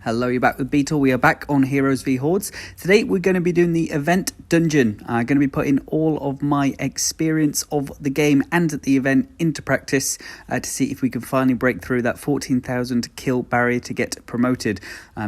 Hello, you're back with Beatle. We are back on Heroes V Hordes. Today we're going to be doing the event dungeon. I'm going to be putting all of my experience of the game and the event into practice to see if we can finally break through that 14,000 kill barrier to get promoted.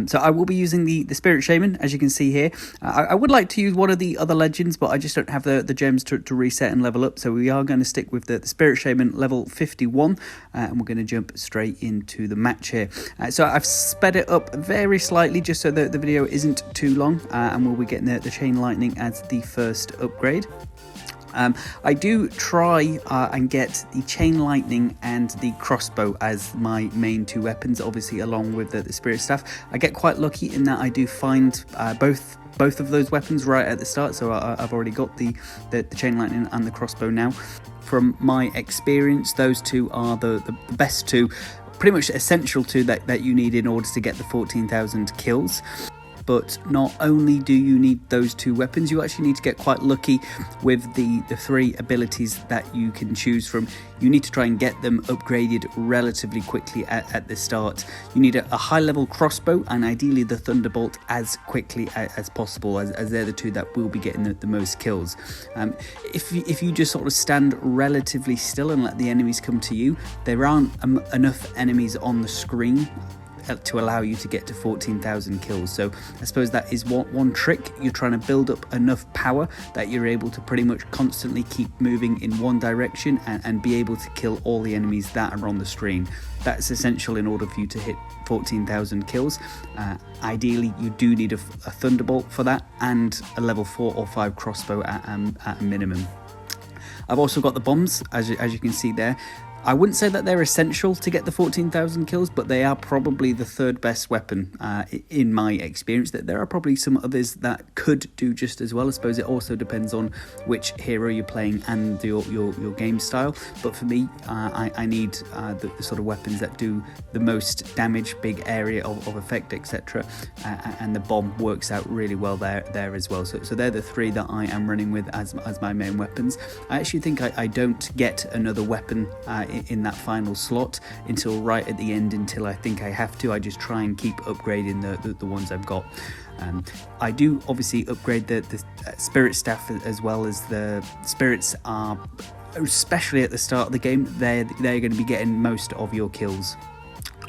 So I will be using the Spirit Shaman, as you can see here. I would like to use one of the other legends, but I just don't have the gems to reset and level up. So we are going to stick with the Spirit Shaman level 51, and we're going to jump straight into the match here. So I've sped it up very slightly just so that the video isn't too long, and we'll be getting the chain lightning as the first upgrade. I do try and get the chain lightning and the crossbow as my main two weapons, obviously along with the spirit staff. I get quite lucky in that I do find both of those weapons right at the start, so I've already got the chain lightning and the crossbow now. From my experience, those two are the best two, pretty much essential to that you need in order to get the 14,000 kills. But not only do you need those two weapons, you actually need to get quite lucky with the three abilities that you can choose from. You need to try and get them upgraded relatively quickly at the start. You need a high level crossbow and ideally the thunderbolt as quickly as possible, as they're the two that will be getting the most kills. If you just sort of stand relatively still and let the enemies come to you, there aren't enough enemies on the screen to allow you to get to 14,000 kills. So I suppose that is one trick. You're trying to build up enough power that you're able to pretty much constantly keep moving in one direction and be able to kill all the enemies that are on the screen. That's essential in order for you to hit 14,000 kills. Ideally, you do need a thunderbolt for that and a level 4 or 5 crossbow at a minimum. I've also got the bombs, as you can see there. I wouldn't say that they're essential to get the 14,000 kills, but they are probably the third best weapon in my experience. That there are probably some others that could do just as well. I suppose it also depends on which hero you're playing and your game style. But for me, I need the sort of weapons that do the most damage, big area of effect, etc. And the bomb works out really well there as well. So they're the three that I am running with as my main weapons. I actually think I don't get another weapon in that final slot until right at the end, until I think I have to. I just try and keep upgrading the ones I've got. I do obviously upgrade the spirit staff as well, as the spirits are, especially at the start of the game, they're going to be getting most of your kills.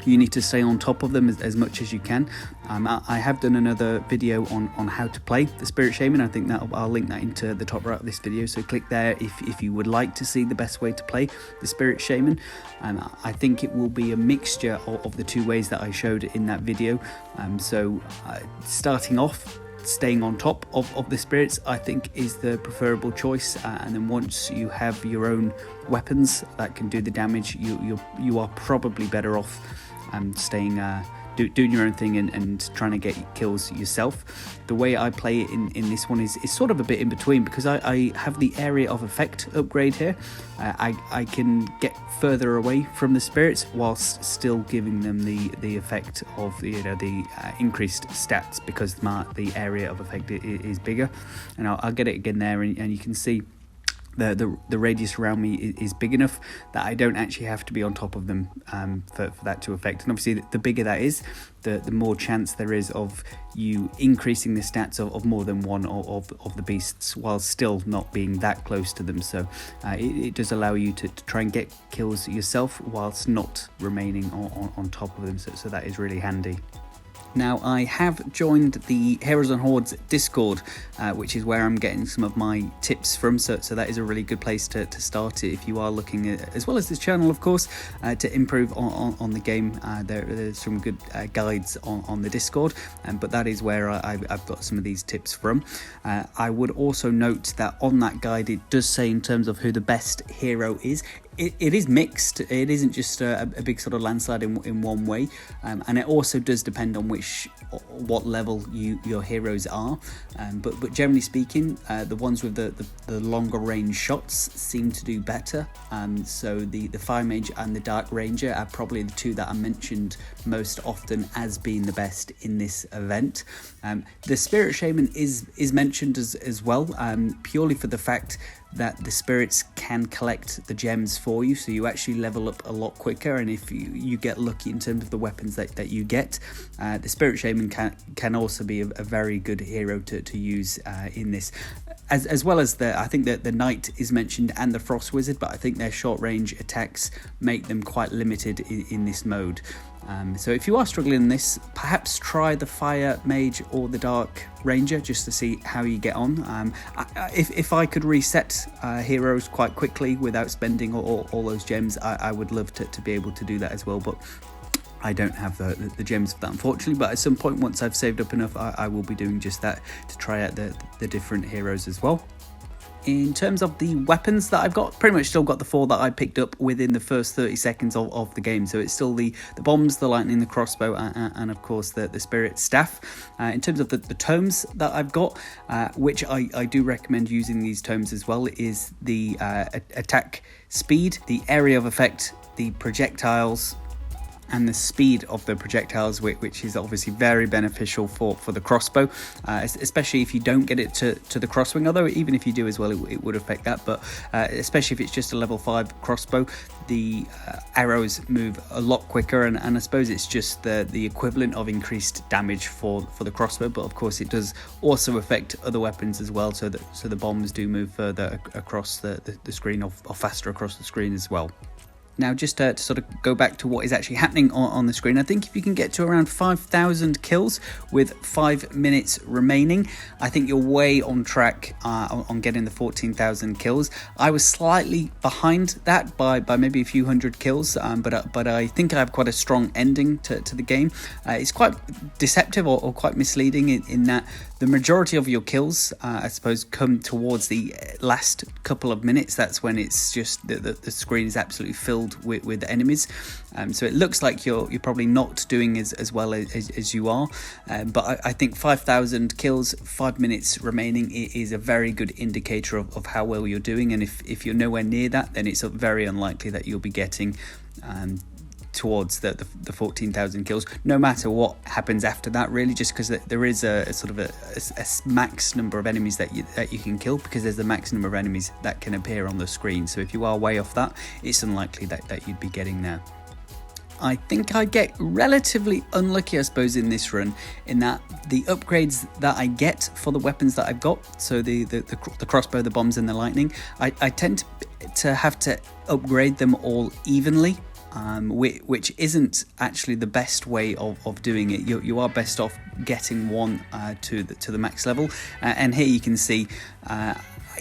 You need to stay on top of them as much as you can. I have done another video on how to play the Spirit Shaman. I think I'll link that into the top right of this video, so click there if you would like to see the best way to play the Spirit Shaman. I think it will be a mixture of the two ways that I showed in that video. Starting off, staying on top of the spirits, I think is the preferable choice, and then once you have your own weapons that can do the damage, you are probably better off staying doing your own thing and trying to get kills yourself. The way I play it in this one is sort of a bit in between, because I have the area of effect upgrade here. I can get further away from the spirits whilst still giving them the effect of the increased stats, because the area of effect is bigger. And I'll get it again there, and you can see the radius around me is big enough that I don't actually have to be on top of them for that to affect. And obviously the bigger that is, the more chance there is of you increasing the stats of more than one of the beasts while still not being that close to them. So it does allow you to try and get kills yourself whilst not remaining on top of them, so that is really handy. Now, I have joined the Heroes and Hordes Discord, which is where I'm getting some of my tips from, so that is a really good place to start it if you are looking at, as well as this channel of course, to improve on the game. There's some good guides on the Discord, but that is where I've got some of these tips from. I would also note that on that guide it does say in terms of who the best hero is. It is mixed. It isn't just a big sort of landslide in one way, and it also does depend on what level your heroes are. But generally speaking, the ones with the longer range shots seem to do better. So the Fire Mage and the Dark Ranger are probably the two that are mentioned most often as being the best in this event. The Spirit Shaman is mentioned as well, purely for the fact that the spirits can collect the gems for you, so you actually level up a lot quicker. And if you get lucky in terms of the weapons that you get, the Spirit Shaman can also be a very good hero to use in this. As well as I think that the Knight is mentioned and the Frost Wizard, but I think their short range attacks make them quite limited in this mode. So if you are struggling in this, perhaps try the Fire Mage or the Dark Ranger just to see how you get on. If I could reset heroes quite quickly without spending all those gems, I would love to be able to do that as well, but I don't have the gems for that, unfortunately. But at some point, once I've saved up enough, I will be doing just that to try out the different heroes as well. In terms of the weapons that I've got, pretty much still got the 4 that I picked up within the first 30 seconds of the game. So it's still the bombs, the lightning, the crossbow, and of course the spirit staff. In terms of the tomes that I've got, which I do recommend using these tomes as well, is the attack speed, the area of effect, the projectiles, and the speed of the projectiles, which is obviously very beneficial for the crossbow, especially if you don't get it to the crosswing, although even if you do as well, it would affect that. But especially if it's just a level 5 crossbow, the arrows move a lot quicker, and I suppose it's just the equivalent of increased damage for the crossbow. But of course it does also affect other weapons as well, so the bombs do move further across the screen, or faster across the screen as well. Now, just to sort of go back to what is actually happening on the screen, I think if you can get to around 5,000 kills with 5 minutes remaining, I think you're way on track on getting the 14,000 kills. I was slightly behind that by maybe a few hundred kills, but I think I have quite a strong ending to the game. It's quite deceptive or quite misleading in that the majority of your kills, I suppose, come towards the last couple of minutes. That's when it's just the screen is absolutely filled with enemies. So it looks like you're probably not doing as well as you are. But I think 5,000 kills, 5 minutes remaining is a very good indicator of how well you're doing. And if you're nowhere near that, then it's very unlikely that you'll be getting towards the 14,000 kills, no matter what happens after that, really, just because there is a sort of a max number of enemies that you can kill, because there's the max number of enemies that can appear on the screen. So if you are way off that, it's unlikely that you'd be getting there. I think I get relatively unlucky, I suppose, in this run, in that the upgrades that I get for the weapons that I've got, so the crossbow, the bombs, and the lightning, I tend to have to upgrade them all evenly. Which isn't actually the best way of doing it. You are best off getting one to the max level, and here you can see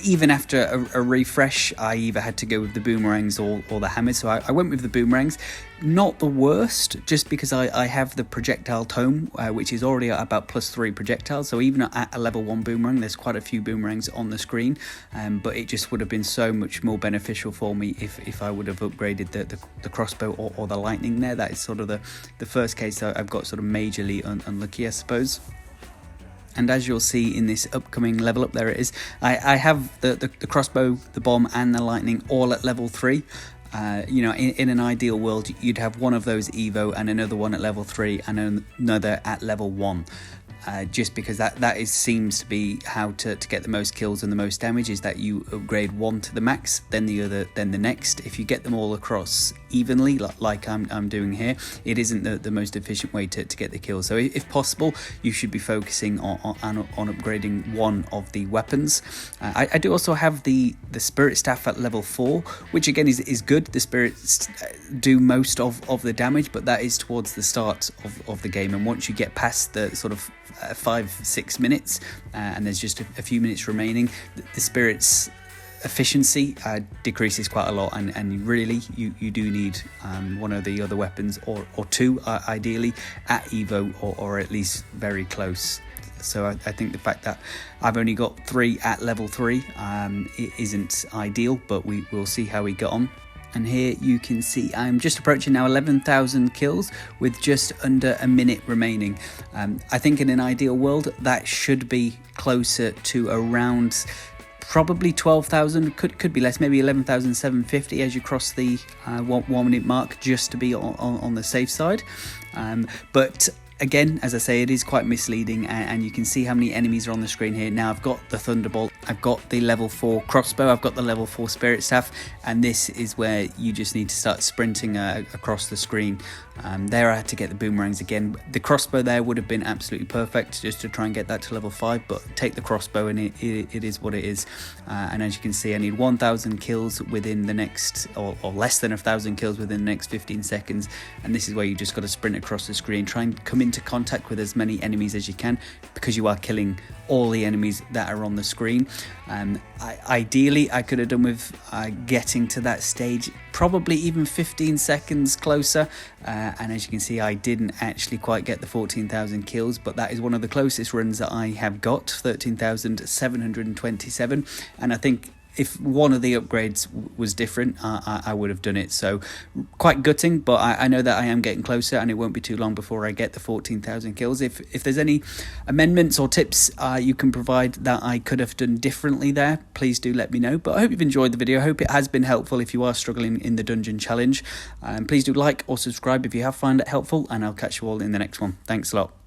even after a refresh, I either had to go with the boomerangs or the hammers. So I went with the boomerangs. Not the worst, just because I have the projectile tome, which is already at about +3 projectiles. So even at a level 1 boomerang, there's quite a few boomerangs on the screen. But it just would have been so much more beneficial for me if I would have upgraded the crossbow or the lightning there. That is sort of the first case I've got sort of majorly unlucky, I suppose. And as you'll see in this upcoming level up, there it is, I have the crossbow, the bomb, and the lightning all at level 3. In an ideal world, you'd have one of those Evo and another one at level 3 and another at level 1. Just because that seems to be how to get the most kills and the most damage, is that you upgrade one to the max, then the other, then the next. If you get them all across evenly, like I'm doing here, it isn't the most efficient way to get the kills. So if possible, you should be focusing on upgrading one of the weapons. I do also have the spirit staff at level 4, which again is good. The spirits do most of the damage, but that is towards the start of the game, and once you get past the sort of 5-6 minutes and there's just a few minutes remaining, the spirit's efficiency decreases quite a lot, and really you do need one of the other weapons or two ideally at Evo or at least very close. So I think the fact that I've only got 3 at level 3 it isn't ideal, but we'll see how we get on. And here you can see I'm just approaching now 11,000 kills with just under a minute remaining. I think in an ideal world that should be closer to around probably 12,000, could be less, maybe 11,750 as you cross the 1 minute mark, just to be on the safe side. But again, as I say, it is quite misleading, and you can see how many enemies are on the screen here. Now I've got the Thunderbolt, I've got the level 4 crossbow, I've got the level 4 Spirit Staff, and this is where you just need to start sprinting across the screen. There I had to get the boomerangs again. The crossbow there would have been absolutely perfect just to try and get that to level 5, but take the crossbow and it is what it is. And as you can see, I need 1,000 kills within the next, or less than 1,000 kills within the next 15 seconds, and this is where you just got to sprint across the screen, try and come into contact with as many enemies as you can, because you are killing all the enemies that are on the screen. Ideally I could have done with getting to that stage probably even 15 seconds closer, and as you can see, I didn't actually quite get the 14,000 kills, but that is one of the closest runs that I have got, 13,727, and I think if one of the upgrades was different, I would have done it. So quite gutting, but I know that I am getting closer, and it won't be too long before I get the 14,000 kills. If there's any amendments or tips you can provide that I could have done differently there, please do let me know. But I hope you've enjoyed the video. I hope it has been helpful if you are struggling in the dungeon challenge. Please do like or subscribe if you have found it helpful, and I'll catch you all in the next one. Thanks a lot.